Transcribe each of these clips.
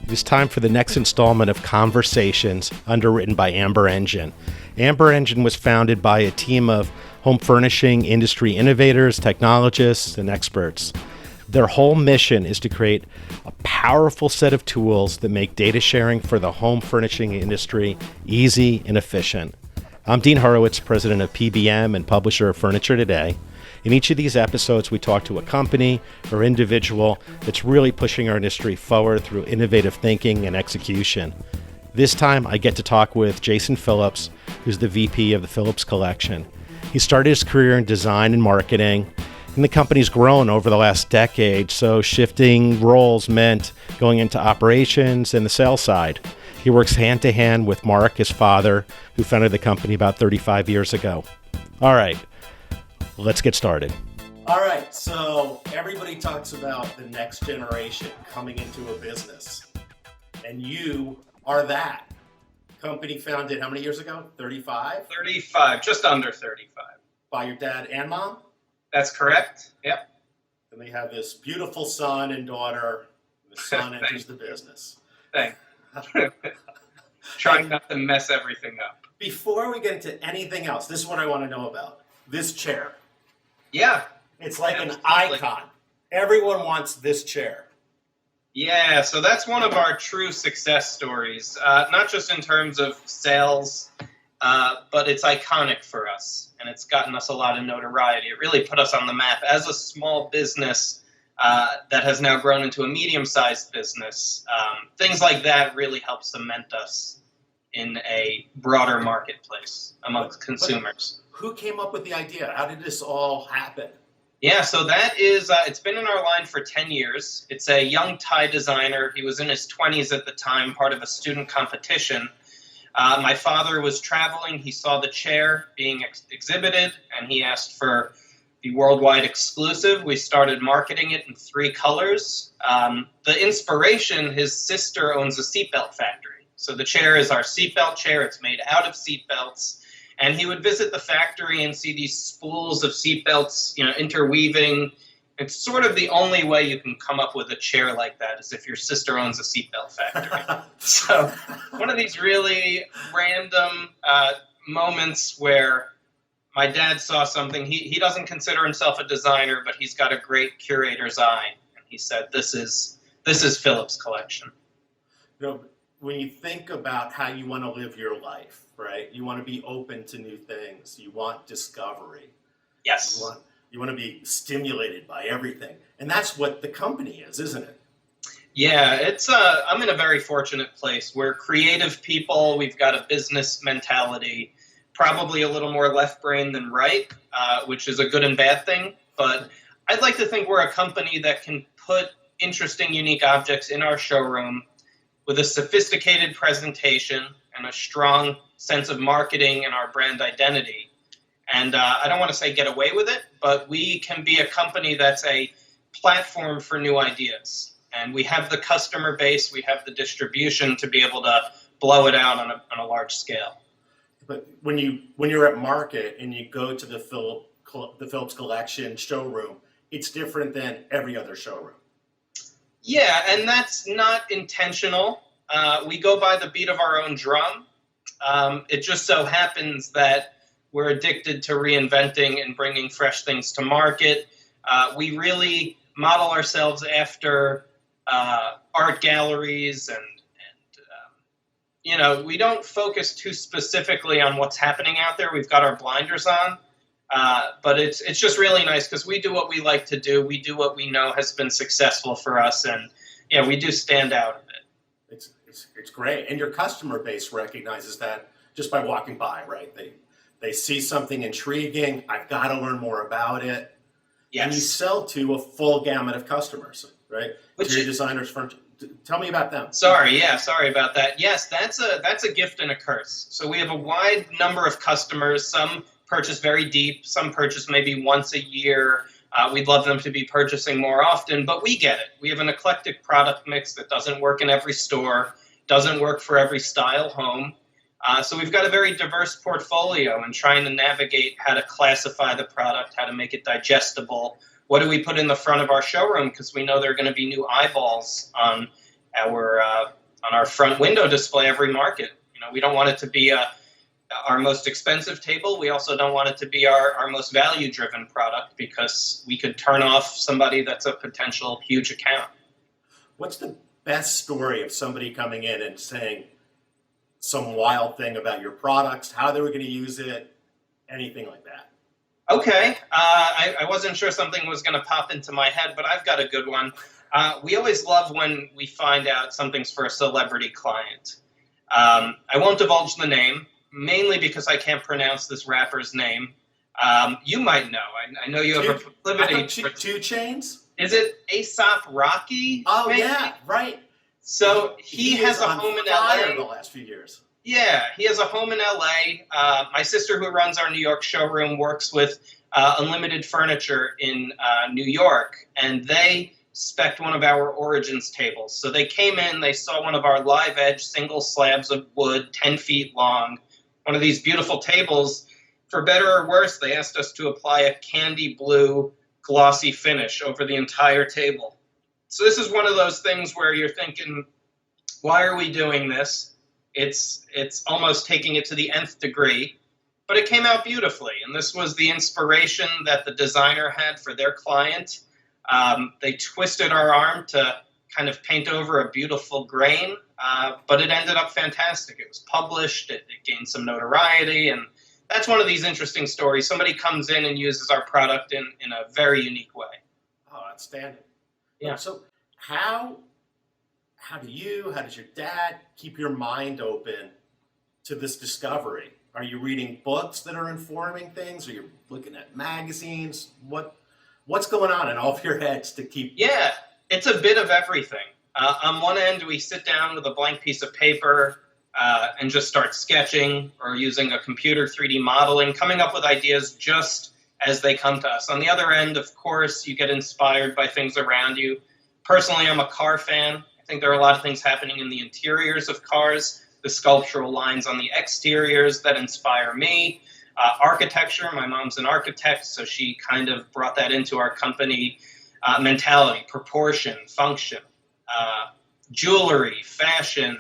It is time for the next installment of Conversations, underwritten by Amber Engine. Amber Engine was founded by a team of home furnishing industry innovators, technologists, and experts. Their whole mission is to create a powerful set of tools that make data sharing for the home furnishing industry easy and efficient. I'm Dean Horowitz, president of PBM and publisher of Furniture Today. In each of these episodes, we talk to a company or individual that's really pushing our industry forward through innovative thinking and execution. This time, I get to talk with Jason Phillips, who's the VP of the Phillips Collection. He started his career in design and marketing, and the company's grown over the last decade, so shifting roles meant going into operations and the sales side. He works hand-to-hand with Mark, his father, who founded the company about 35 years ago. All right. Let's get started. All right, so everybody talks about the next generation coming into a business, and you are that. Company founded how many years ago? 35? 35, just under 35. By your dad and mom? That's correct, yep. And they have this beautiful son and daughter. The son enters the business. Thanks. Trying not to mess everything up. Before we get into anything else, this is what I want to know about. This chair. Yeah. It's like an icon. Everyone wants this chair. Yeah, so that's one of our true success stories, not just in terms of sales, but it's iconic for us, and it's gotten us a lot of notoriety. It really put us on the map as a small business that has now grown into a medium-sized business. Things like that really help cement us in a broader marketplace amongst consumers. Who came up with the idea? How did this all happen? Yeah, so that is, it's been in our line for 10 years. It's a young tie designer. He was in his 20s at the time, part of a student competition. My father was traveling. He saw the chair being exhibited, and he asked for the worldwide exclusive. We started marketing it in 3 colors. The inspiration, his sister owns a seatbelt factory. So the chair is our seatbelt chair. It's made out of seatbelts. And he would visit the factory and see these spools of seatbelts, interweaving. It's sort of the only way you can come up with a chair like that is if your sister owns a seatbelt factory. So one of these really random moments where my dad saw something. He doesn't consider himself a designer, but he's got a great curator's eye. And he said, this is Phillips Collection. When you think about how you want to live your life, right? You want to be open to new things. You want discovery. Yes. You want to be stimulated by everything. And that's what the company is, isn't it? Yeah, it's I'm in a very fortunate place. We're creative people. We've got a business mentality, probably a little more left brain than right, which is a good and bad thing. But I'd like to think we're a company that can put interesting, unique objects in our showroom with a sophisticated presentation and a strong sense of marketing and our brand identity. And I don't want to say get away with it, but we can be a company that's a platform for new ideas. And we have the customer base, we have the distribution to be able to blow it out on a large scale. But when you're at market and you go to the Phillips Collection showroom, it's different than every other showroom. Yeah, and that's not intentional. We go by the beat of our own drum. It just so happens that we're addicted to reinventing and bringing fresh things to market. We really model ourselves after art galleries and we don't focus too specifically on what's happening out there. We've got our blinders on. But it's just really nice because we do what we like to do. We do what we know has been successful for us, and we do stand out a bit. It's great, and your customer base recognizes that just by walking by, right? They see something intriguing. I've got to learn more about it. Yes. And you sell to a full gamut of customers, right? Interior designers, furniture. Tell me about them. Sorry about that. Yes, that's a gift and a curse. So we have a wide number of customers. Some purchase very deep. Some purchase maybe once a year. We'd love them to be purchasing more often, but we get it. We have an eclectic product mix that doesn't work in every store, doesn't work for every style home. So we've got a very diverse portfolio and trying to navigate how to classify the product, how to make it digestible. What do we put in the front of our showroom? Because we know there are going to be new eyeballs on on our front window display every market. We don't want it to be our most expensive table. We also don't want it to be our most value-driven product, because we could turn off somebody that's a potential huge account. What's the best story of somebody coming in and saying some wild thing about your products, how they were going to use it, anything like that? Okay. I wasn't sure something was going to pop into my head, but I've got a good one. We always love when we find out something's for a celebrity client. I won't divulge the name, mainly because I can't pronounce this rapper's name. You might know. I know you have a proclivity. Two Chains? Is it A$AP Rocky? Oh, maybe? yeah, right. So he has a home in LA. The last few years. Yeah, he has a home in LA. My sister, who runs our New York showroom, works with Unlimited Furniture in New York, and they spec'd one of our Origins tables. So they came in, they saw one of our live edge single slabs of wood, 10 feet long, one of these beautiful tables. For better or worse, they asked us to apply a candy blue glossy finish over the entire table. So this is one of those things where you're thinking, why are we doing this? It's almost taking it to the nth degree, but it came out beautifully. And this was the inspiration that the designer had for their client. They twisted our arm to kind of paint over a beautiful grain, but it ended up fantastic. It was published, it gained some notoriety, and that's one of these interesting stories. Somebody comes in and uses our product in a very unique way. Oh, outstanding. Yeah. So how does your dad keep your mind open to this discovery? Are you reading books that are informing things? Are you looking at magazines? What's going on in all of your heads to keep? Yeah, it's a bit of everything. On one end, we sit down with a blank piece of paper and just start sketching or using a computer 3D modeling, coming up with ideas just as they come to us. On the other end, of course, you get inspired by things around you. Personally, I'm a car fan. I think there are a lot of things happening in the interiors of cars, the sculptural lines on the exteriors that inspire me. Architecture, my mom's an architect, so she kind of brought that into our company mentality, proportion, function, jewelry, fashion.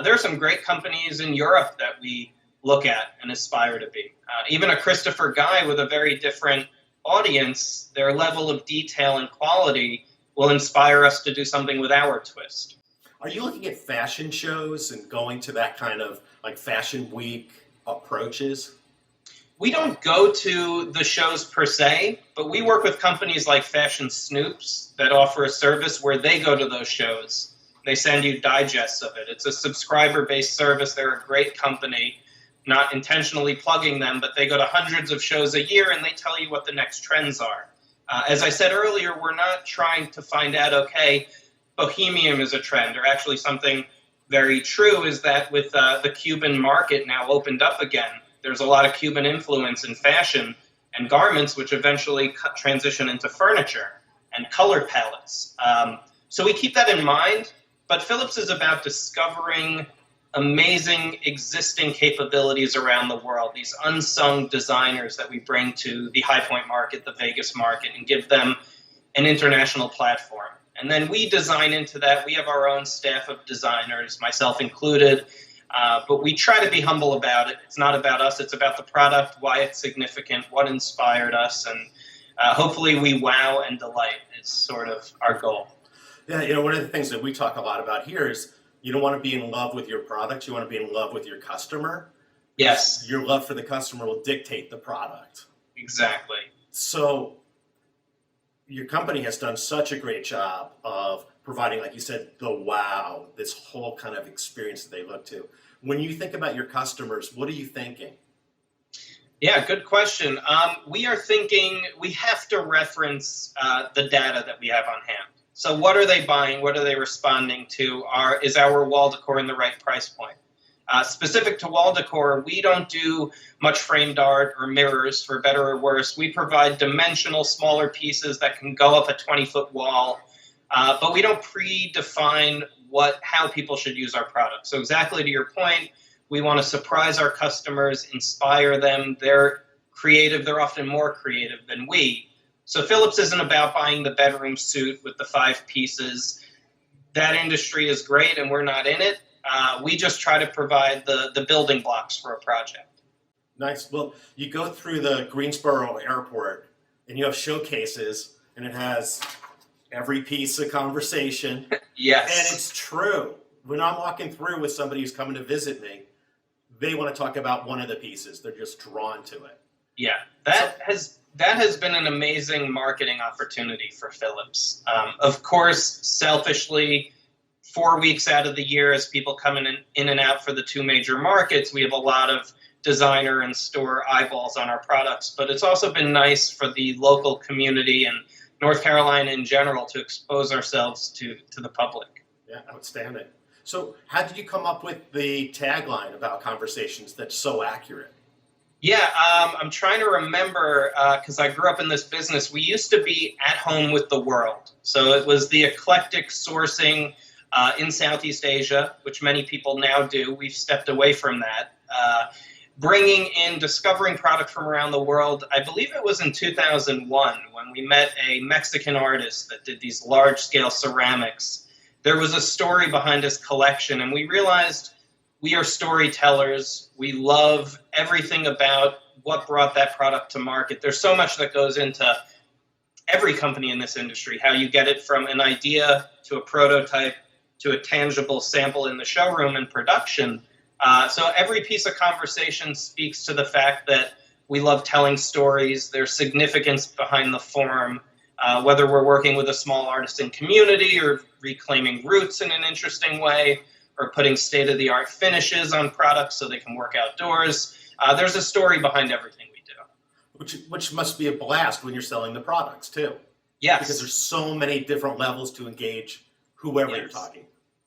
There are some great companies in Europe that we look at and aspire to be. Even a Christopher Guy with a very different audience, their level of detail and quality will inspire us to do something with our twist. Are you looking at fashion shows and going to that kind of like fashion week approaches? We don't go to the shows per se, but we work with companies like Fashion Snoops that offer a service where they go to those shows. They send you digests of it. It's a subscriber-based service. They're a great company, not intentionally plugging them, but they go to hundreds of shows a year and they tell you what the next trends are. As I said earlier, we're not trying to find out, okay, bohemian is a trend, or actually something very true is that with the Cuban market now opened up again, there's a lot of Cuban influence in fashion and garments, which eventually transition into furniture and color palettes. So we keep that in mind, but Phillips is about discovering amazing existing capabilities around the world, these unsung designers that we bring to the High Point market, the Vegas market, and give them an international platform. And then we design into that. We have our own staff of designers, myself included, but we try to be humble about it. It's not about us. It's about the product, why it's significant, what inspired us, and hopefully we wow and delight is sort of our goal. Yeah, one of the things that we talk a lot about here is you don't want to be in love with your product. You want to be in love with your customer. Yes. Your love for the customer will dictate the product. Exactly. So your company has done such a great job of providing, like you said, the wow, this whole kind of experience that they look to. When you think about your customers, what are you thinking? Yeah, good question. We are thinking we have to reference the data that we have on hand. So what are they buying? What are they responding to? Is our wall decor in the right price point? Specific to wall decor, we don't do much framed art or mirrors, for better or worse. We provide dimensional, smaller pieces that can go up a 20-foot wall, but we don't predefine how people should use our product. So exactly to your point, we want to surprise our customers, inspire them. They're creative. They're often more creative than we. So Phillips isn't about buying the bedroom suit with the 5 pieces. that industry is great and we're not in it. We just try to provide the building blocks for a project. Nice. Well, you go through the Greensboro Airport and you have showcases, and it has every piece of conversation. Yes. And it's true. When I'm walking through with somebody who's coming to visit me, they want to talk about one of the pieces. They're just drawn to it. Yeah, that has been an amazing marketing opportunity for Phillips. Of course, selfishly, 4 weeks out of the year, as people come in and out for the two major markets, we have a lot of designer and store eyeballs on our products. But it's also been nice for the local community and North Carolina in general to expose ourselves to the public. Yeah, outstanding. So how did you come up with the tagline about conversations that's so accurate? Yeah, I'm trying to remember, because I grew up in this business. We used to be at home with the world. So it was the eclectic sourcing in Southeast Asia, which many people now do. We've stepped away from that. Bringing in, discovering product from around the world. I believe it was in 2001 when we met a Mexican artist that did these large-scale ceramics. There was a story behind his collection, and we realized we are storytellers. We love everything about what brought that product to market. There's so much that goes into every company in this industry, how you get it from an idea to a prototype to a tangible sample in the showroom and production. So every piece of conversation speaks to the fact that we love telling stories. There's significance behind the form, whether we're working with a small artisan community or reclaiming roots in an interesting way, or putting state-of-the-art finishes on products so they can work outdoors. There's a story behind everything we do. Which must be a blast when you're selling the products, too. Yes. Because there's so many different levels to engage whoever you're talking.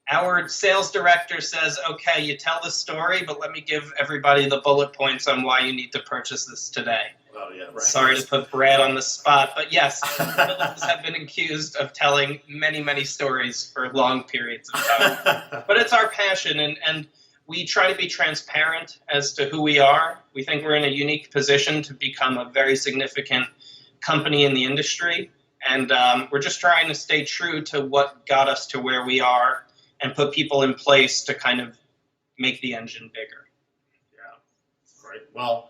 Our sales director says, okay, you tell the story, but let me give everybody the bullet points on why you need to purchase this today. Oh, yeah, right. Sorry to put Brad on the spot, but yes, Phillips have been accused of telling many, many stories for long periods of time. But it's our passion, and we try to be transparent as to who we are. We think we're in a unique position to become a very significant company in the industry, and we're just trying to stay true to what got us to where we are and put people in place to kind of make the engine bigger. Yeah, right. Well,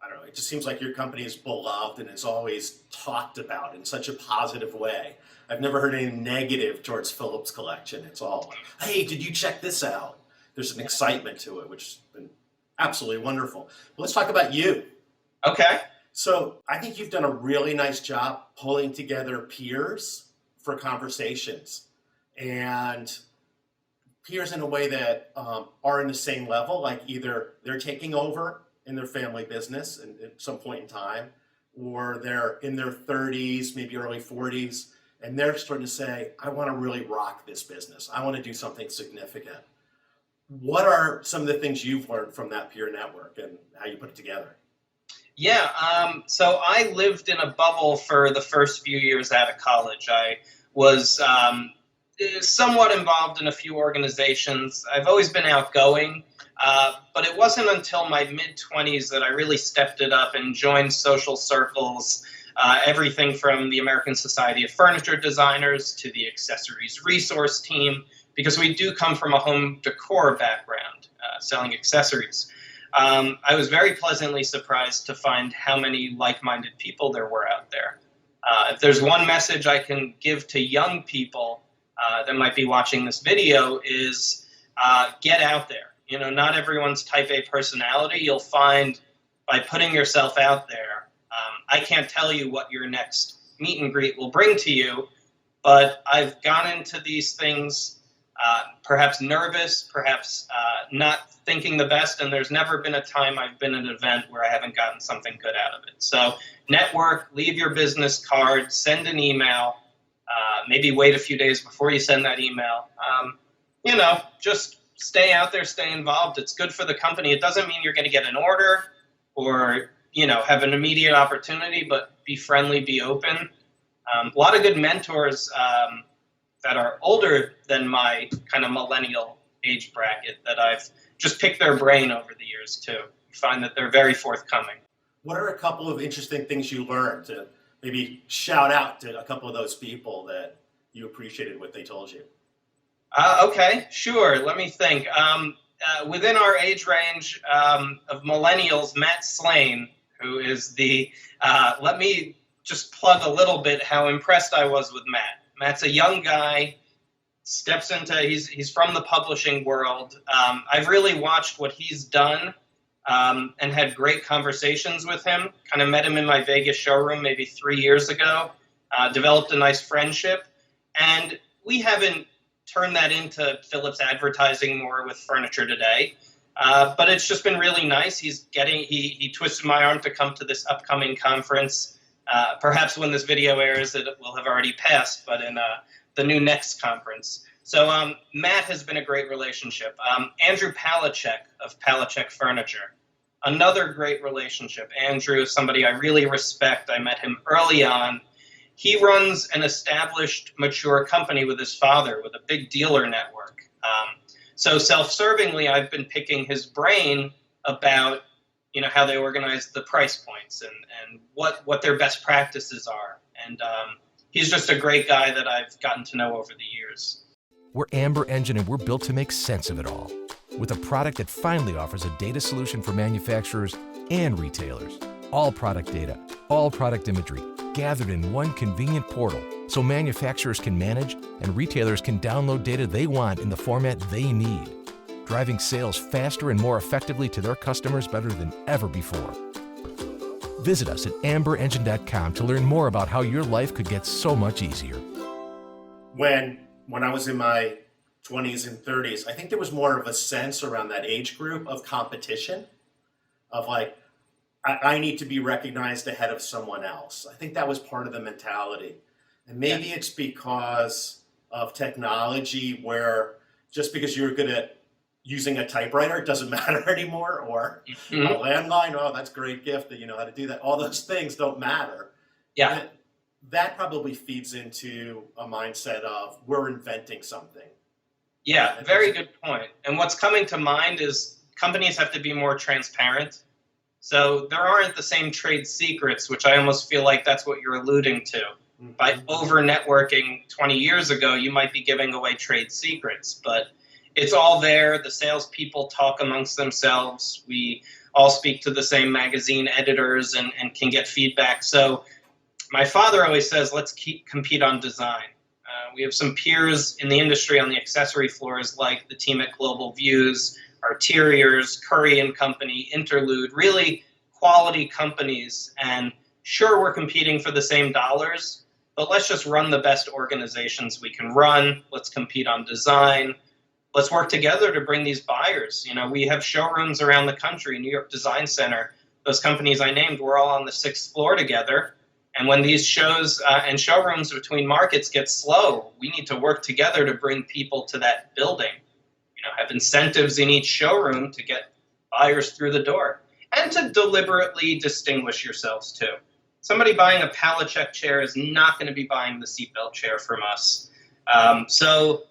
I don't know. It just seems like your company is beloved and is always talked about in such a positive way. I've never heard any negative towards Phillips Collection. It's all, hey, did you check this out? There's an excitement to it, which has been absolutely wonderful. But let's talk about you. Okay. So I think you've done a really nice job pulling together peers for conversations, and peers in a way that are in the same level, like either they're taking over in their family business at some point in time, or they're in their 30s, maybe early 40s, and they're starting to say, I want to really rock this business. I want to do something significant. What are some of the things you've learned from that peer network and how you put it together? Yeah, so I lived in a bubble for the first few years out of college. I was somewhat involved in a few organizations. I've always been outgoing, but it wasn't until my mid-20s that I really stepped it up and joined social circles, everything from the American Society of Furniture Designers to the Accessories Resource Team, because we do come from a home decor background, selling accessories. I was very pleasantly surprised to find how many like-minded people there were out there. If there's one message I can give to young people that might be watching this video is get out there. You know, not everyone's type A personality. You'll find by putting yourself out there, I can't tell you what your next meet and greet will bring to you, but I've gone into these things perhaps nervous, perhaps not thinking the best, and there's never been a time I've been at an event where I haven't gotten something good out of it. So network, leave your business card, send an email, maybe wait a few days before you send that email. You know, just stay out there, stay involved. It's good for the company. It doesn't mean you're going to get an order or, you know, have an immediate opportunity, but be friendly, be open. A lot of good mentors that are older than my kind of millennial age bracket that I've just picked their brain over the years too. You find that they're very forthcoming. What are a couple of interesting things you learned to maybe shout out to a couple of those people that you appreciated what they told you? Okay, sure. Let me think. Within our age range of millennials, Matt Slane, who is let me just plug a little bit how impressed I was with Matt. Matt's a young guy, he's from the publishing world. I've really watched what he's done and had great conversations with him. Kind of met him in my Vegas showroom maybe 3 years ago, developed a nice friendship, and we haven't turned that into Phillips advertising more with furniture today. But it's just been really nice. He twisted my arm to come to this upcoming conference. Perhaps when this video airs, it will have already passed, but in the new next conference. So Matt has been a great relationship. Andrew Palachek of Palachek Furniture, another great relationship. Andrew is somebody I really respect. I met him early on. He runs an established, mature company with his father with a big dealer network. So self-servingly, I've been picking his brain about, how they organize the price points and what their best practices are. And he's just a great guy that I've gotten to know over the years. We're Amber Engine, and we're built to make sense of it all, with a product that finally offers a data solution for manufacturers and retailers. All product data, all product imagery, gathered in one convenient portal so manufacturers can manage and retailers can download data they want in the format they need, driving sales faster and more effectively to their customers better than ever before. Visit us at amberengine.com to learn more about how your life could get so much easier. When I was in my 20s and 30s, I think there was more of a sense around that age group of competition, of like, I need to be recognized ahead of someone else. I think that was part of the mentality. And maybe it's because of technology where just because you're good at using a typewriter, it doesn't matter anymore, or a landline, oh, that's a great gift that you know how to do that. All those things don't matter. Yeah. And that probably feeds into a mindset of we're inventing something. Yeah, very good point. And what's coming to mind is companies have to be more transparent. So there aren't the same trade secrets, which I almost feel like that's what you're alluding to. Mm-hmm. By over-networking 20 years ago, you might be giving away trade secrets, but it's all there. The salespeople talk amongst themselves. We all speak to the same magazine editors and can get feedback. So my father always says, let's compete on design. We have some peers in the industry on the accessory floors like the team at Global Views, Arteriors, Curry and Company, Interlude, really quality companies. And sure, we're competing for the same dollars, but let's just run the best organizations we can run. Let's compete on design. Let's work together to bring these buyers. We have showrooms around the country, New York Design Center. Those companies I named, we're all on the 6th floor together. And when these shows and showrooms between markets get slow, we need to work together to bring people to that building. Have incentives in each showroom to get buyers through the door and to deliberately distinguish yourselves too. Somebody buying a Palachek chair is not going to be buying the seatbelt chair from us. So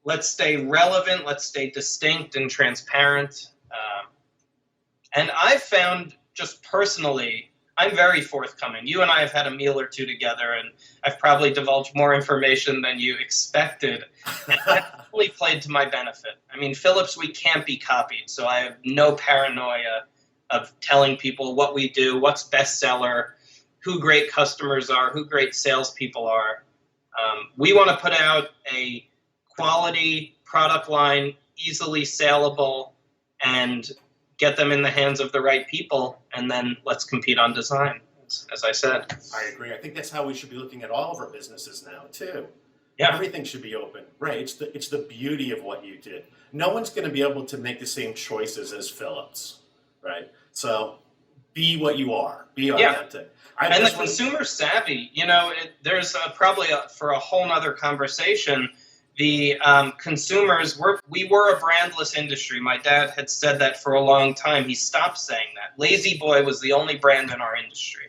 let's stay relevant, let's stay distinct and transparent. And I've found just personally, I'm very forthcoming. You and I have had a meal or two together, and I've probably divulged more information than you expected. And that really played to my benefit. I mean, Phillips, we can't be copied, so I have no paranoia of telling people what we do, what's bestseller, who great customers are, who great salespeople are. We want to put out a quality product line, easily saleable, and get them in the hands of the right people, and then let's compete on design, as I said. I agree. I think that's how we should be looking at all of our businesses now, too. Yeah. Everything should be open, right? It's the beauty of what you did. No one's going to be able to make the same choices as Phillips, right? So be what you are. Be authentic. Yeah. And the consumer savvy, there's probably for a whole nother conversation. The consumers, we were a brandless industry. My dad had said that for a long time. He stopped saying that. Lazy Boy was the only brand in our industry.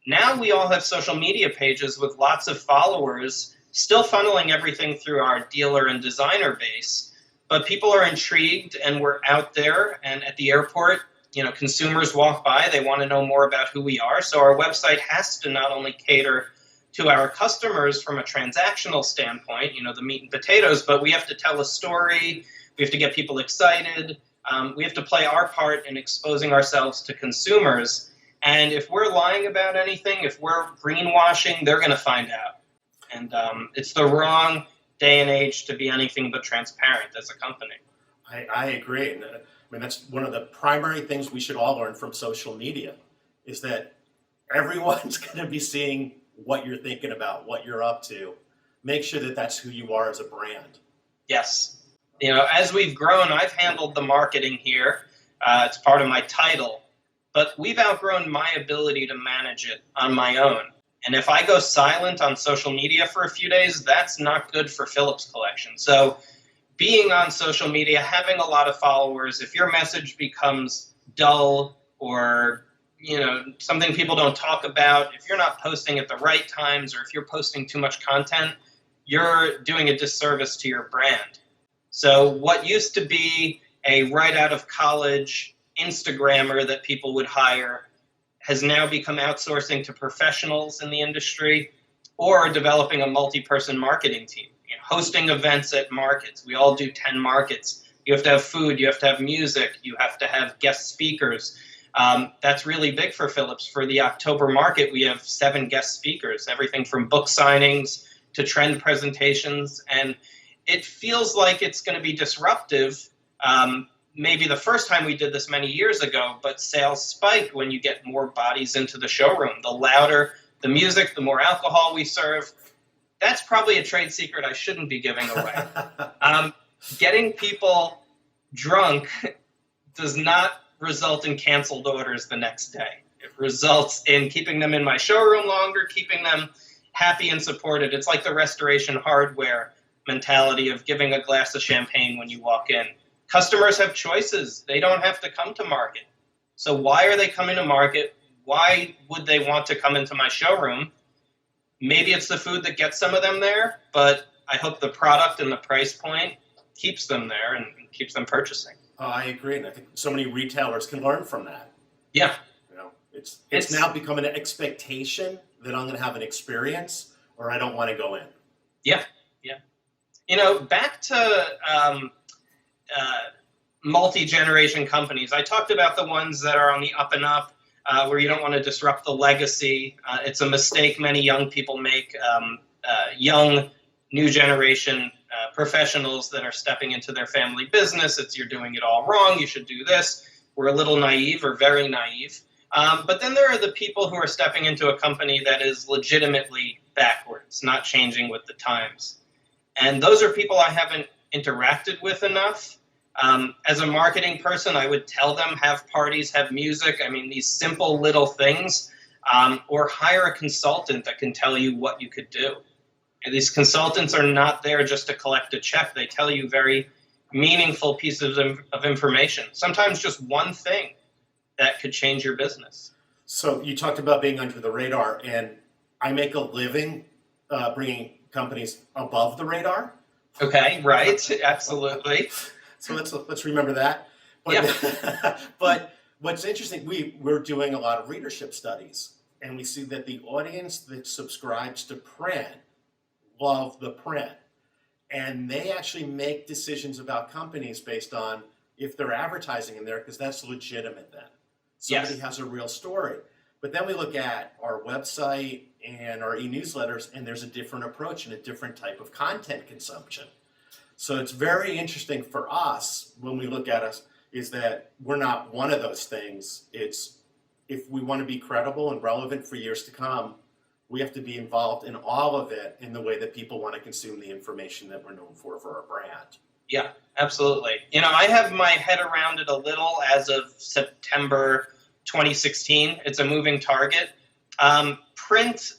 Now we all have social media pages with lots of followers, still funneling everything through our dealer and designer base. But people are intrigued, and we're out there. And at the airport, consumers walk by. They want to know more about who we are. So our website has to not only cater to our customers from a transactional standpoint, the meat and potatoes, but we have to tell a story. We have to get people excited. We have to play our part in exposing ourselves to consumers. And if we're lying about anything, if we're greenwashing, they're going to find out. And it's the wrong day and age to be anything but transparent as a company. I agree. And I mean, that's one of the primary things we should all learn from social media, is that everyone's going to be seeing what you're thinking about, what you're up to. Make sure that that's who you are as a brand. Yes. As we've grown, I've handled the marketing here. It's part of my title. But we've outgrown my ability to manage it on my own. And if I go silent on social media for a few days, that's not good for Phillips Collection. So being on social media, having a lot of followers, if your message becomes dull or something people don't talk about, if you're not posting at the right times, or if you're posting too much content, you're doing a disservice to your brand. So what used to be a right out of college Instagrammer that people would hire has now become outsourcing to professionals in the industry, or developing a multi-person marketing team, hosting events at markets. We all do 10 markets. You have to have food, you have to have music, you have to have guest speakers. That's really big for Phillips. For the October market, we have 7 guest speakers, everything from book signings to trend presentations. And it feels like it's going to be disruptive. Maybe the first time we did this many years ago, but sales spike when you get more bodies into the showroom. The louder the music, the more alcohol we serve. That's probably a trade secret I shouldn't be giving away. Getting people drunk does not result in canceled orders the next day. It results in keeping them in my showroom longer, keeping them happy and supported. It's like the Restoration Hardware mentality of giving a glass of champagne when you walk in. Customers have choices. They don't have to come to market. So why are they coming to market? Why would they want to come into my showroom? Maybe it's the food that gets some of them there, but I hope the product and the price point keeps them there and keeps them purchasing. I agree, and I think so many retailers can learn from that. Yeah. It's now becoming an expectation that I'm going to have an experience, or I don't want to go in. Yeah. Back to multi-generation companies. I talked about the ones that are on the up and up, where you don't want to disrupt the legacy. It's a mistake many young people make, young, new generation professionals that are stepping into their family business. You're doing it all wrong. You should do this. We're a little naive, or very naive. But then there are the people who are stepping into a company that is legitimately backwards, not changing with the times. And those are people I haven't interacted with enough. As a marketing person, I would tell them, have parties, have music. I mean, these simple little things, or hire a consultant that can tell you what you could do. And these consultants are not there just to collect a check. They tell you very meaningful pieces of information, sometimes just one thing that could change your business. So you talked about being under the radar, and I make a living bringing companies above the radar. Okay, right, absolutely. So let's remember that. But, yeah. But what's interesting, we're doing a lot of readership studies, and we see that the audience that subscribes to print love the print, and they actually make decisions about companies based on if they're advertising in there, because that's legitimate then. Somebody has a real story. But then we look at our website and our e-newsletters, and there's a different approach and a different type of content consumption. So it's very interesting for us when we look at us, is that we're not one of those things. It's, if we want to be credible and relevant for years to come, we have to be involved in all of it in the way that people want to consume the information that we're known for our brand. Yeah, absolutely. I have my head around it a little as of September 2016. It's a moving target. Print,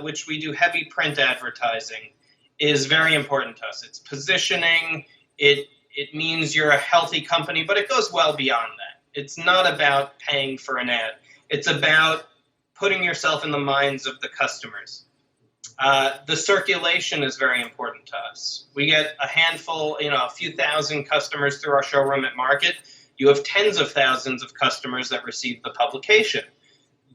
which we do heavy print advertising, is very important to us. It's positioning. It means you're a healthy company, but it goes well beyond that. It's not about paying for an ad. It's about putting yourself in the minds of the customers. The circulation is very important to us. We get a handful, a few thousand customers through our showroom at market. You have tens of thousands of customers that receive the publication.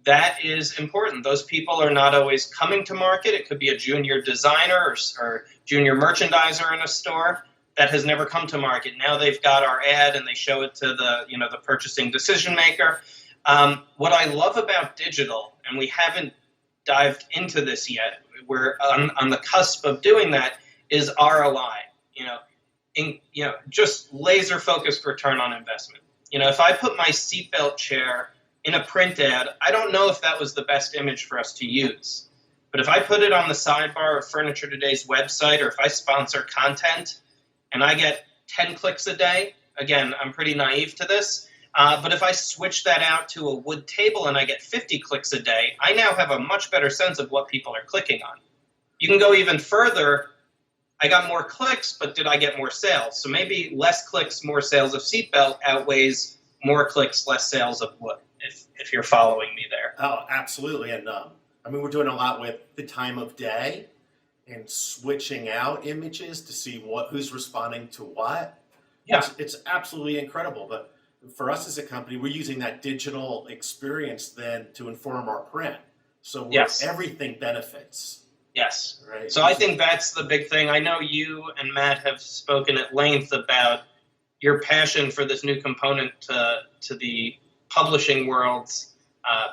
that is important. Those people are not always coming to market. It could be a junior designer or junior merchandiser in a store that has never come to market. Now they've got our ad and they show it to the purchasing decision maker. What I love about digital, and we haven't dived into this yet, we're on the cusp of doing that, is ROI. Just laser focused return on investment. If I put my seatbelt chair in a print ad, I don't know if that was the best image for us to use. But if I put it on the sidebar of Furniture Today's website, or if I sponsor content and I get 10 clicks a day, again, I'm pretty naive to this, but if I switch that out to a wood table and I get 50 clicks a day, I now have a much better sense of what people are clicking on. You can go even further. I got more clicks, but did I get more sales? So maybe less clicks, more sales of seatbelt outweighs more clicks, less sales of wood, if you're following me there. Oh, absolutely. And we're doing a lot with the time of day and switching out images to see who's responding to what. Yeah. It's absolutely incredible. But for us as a company, we're using that digital experience then to inform our print. So everything benefits. Yes. Right. So I think that's the big thing. I know you and Matt have spoken at length about your passion for this new component to the publishing world's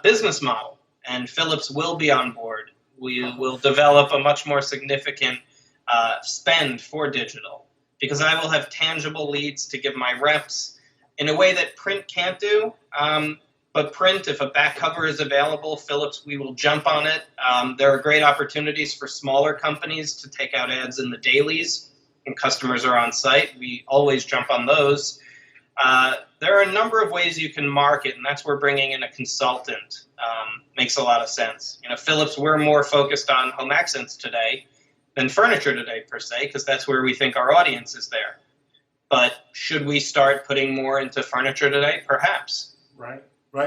business model. And Phillips will be on board. We will develop a much more significant spend for digital, because I will have tangible leads to give my reps in a way that print can't do. But print, if a back cover is available, Phillips, we will jump on it. There are great opportunities for smaller companies to take out ads in the dailies when customers are on site. We always jump on those. There are a number of ways you can market, and that's where bringing in a consultant makes a lot of sense. Phillips, we're more focused on home accents today than Furniture Today per se, because that's where we think our audience is there. But should we start putting more into Furniture Today? Perhaps. Right.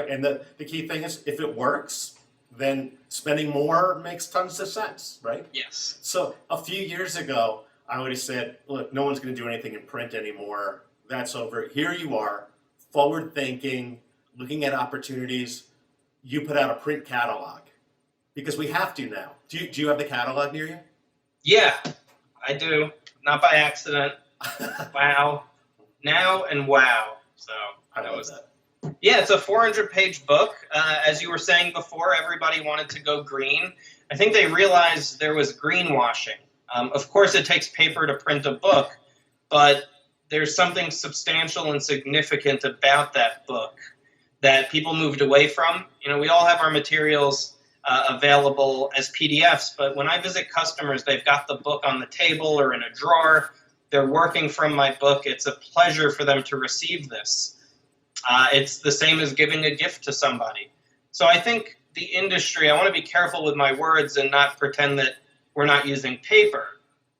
And the key thing is, if it works, then spending more makes tons of sense, right? Yes. So a few years ago, I would have said, look, no one's going to do anything in print anymore. That's over. Here you are, forward thinking, looking at opportunities. You put out a print catalog, because we have to now. Do you have the catalog near you? Yeah, I do. Not by accident. Wow. Now and wow. So I love that. Yeah, it's a 400-page book. As you were saying before, everybody wanted to go green. I think they realized there was greenwashing. Of course, it takes paper to print a book, but there's something substantial and significant about that book that people moved away from. We all have our materials available as PDFs, but when I visit customers, they've got the book on the table or in a drawer. They're working from my book. It's a pleasure for them to receive this. It's the same as giving a gift to somebody. So I think the industry, I want to be careful with my words and not pretend that we're not using paper,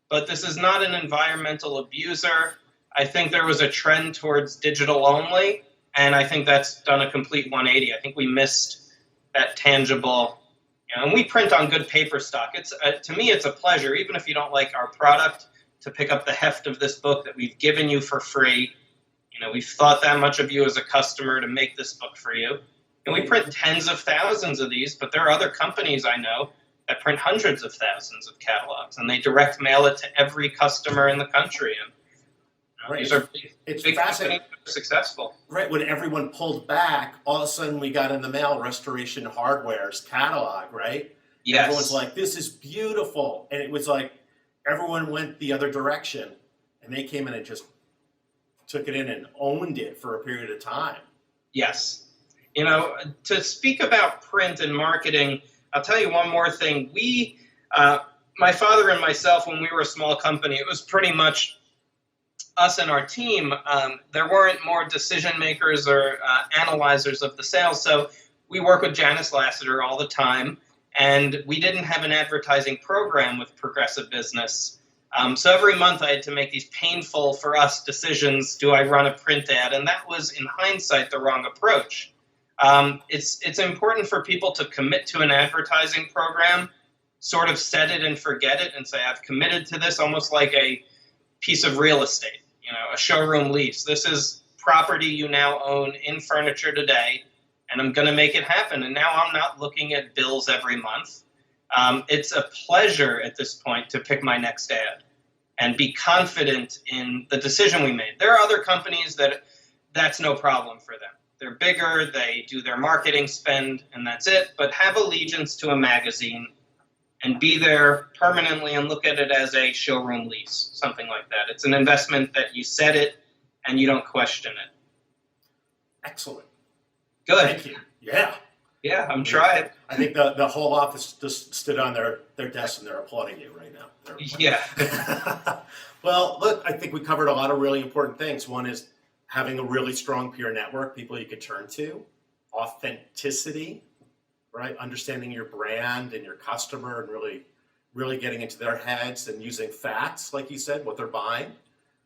but this is not an environmental abuser. I think there was a trend towards digital only, and I think that's done a complete 180. I think we missed that tangible, and we print on good paper stock. It's to me, it's a pleasure, even if you don't like our product, to pick up the heft of this book that we've given you for free. We've thought that much of you as a customer to make this book for you. And we print tens of thousands of these, but there are other companies I know that print hundreds of thousands of catalogs, and they direct mail it to every customer in the country. And these are big companies that are successful. Right. When everyone pulled back, all of a sudden we got in the mail Restoration Hardware's catalog, right? Yes. Everyone's like, this is beautiful. And it was like everyone went the other direction, and they came in and just took it in and owned it for a period of time. Yes. To speak about print and marketing, I'll tell you one more thing. My father and myself, when we were a small company, it was pretty much us and our team. There weren't more decision makers or analyzers of the sales. So we work with Janice Lassiter all the time, and we didn't have an advertising program with Progressive Business. So every month I had to make these painful for us decisions. Do I run a print ad? And that was, in hindsight, the wrong approach. It's important for people to commit to an advertising program, sort of set it and forget it and say, I've committed to this, almost like a piece of real estate, a showroom lease. This is property you now own in Furniture Today, and I'm going to make it happen. And now I'm not looking at bills every month. It's a pleasure at this point to pick my next ad and be confident in the decision we made. There are other companies that's no problem for them. They're bigger, they do their marketing spend, and that's it. But have allegiance to a magazine and be there permanently and look at it as a showroom lease, something like that. It's an investment that you set it and you don't question it. Excellent. Good. Thank you. Yeah. Yeah, I'm trying. I think the whole office just stood on their desk and they're applauding you right now. Yeah. Well, look, I think we covered a lot of really important things. One is having a really strong peer network, people you could turn to, authenticity, right? Understanding your brand and your customer and really getting into their heads and using facts, like you said, what they're buying,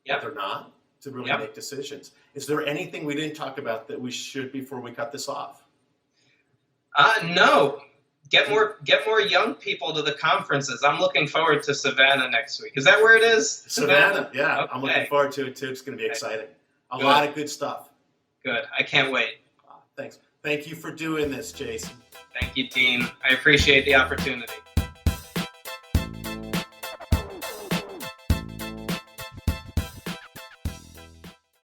what they're not, to really make decisions. Is there anything we didn't talk about that we should before we cut this off? No. Get more young people to the conferences. I'm looking forward to Savannah next week. Is that where it is? Savannah, yeah. Okay. I'm looking forward to it too. It's going to be exciting. A lot of good stuff. Good. I can't wait. Thanks. Thank you for doing this, Jason. Thank you, Dean. I appreciate the opportunity.